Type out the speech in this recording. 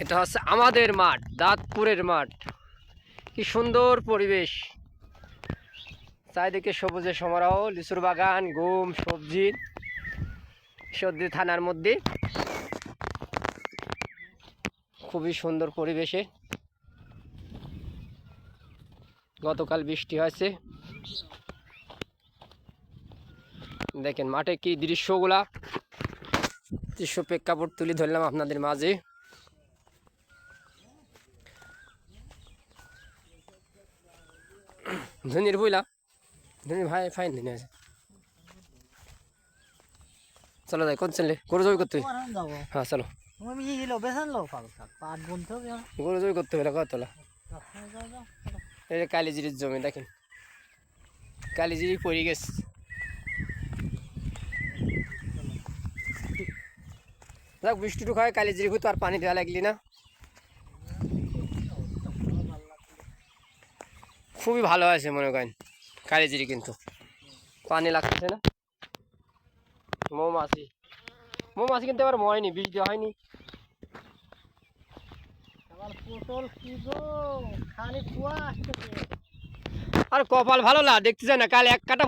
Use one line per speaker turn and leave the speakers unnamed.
এটা হচ্ছে আমাদের মাঠ, দাঁতপুরের মাঠ। কি সুন্দর পরিবেশ, চারিদিকে সবুজে সমারোহ, লিচুর বাগান, গম, সবজি। ঈশ্বরদী থানার মধ্যে খুবই সুন্দর পরিবেশে। গতকাল বৃষ্টি হয়েছে, দেখেন মাঠে কি দৃশ্যগুলা, দৃশ্য প্রেক্ষাপট তুলে ধরলাম আপনাদের মাঝে। ধনির বুঝলা, ধনি ভাই ফাইন ধনি আছে। চলো যাই, কোন চলে গরু জমি করতে? হ্যাঁ চলো, গরু জমি করতে হবে কতলা। এটা কালিজিরির জমি, দেখেন কালিজিরি পড়ে গেছে। যাক বৃষ্টিটুকু হয়, কালিজিরি তো আর পানি দেওয়া লাগলি না। খুবই ভালো আছে মনে করেন কালিজিরি, কিন্তু পানি লাগতেছে না। মৌমাছি, মৌমাছি কিন্তু এবার মরেনি, বিষ দেওয়া হয়নি। আর কপাল ভালো না, দেখতে যায় না, কাল এক কাটা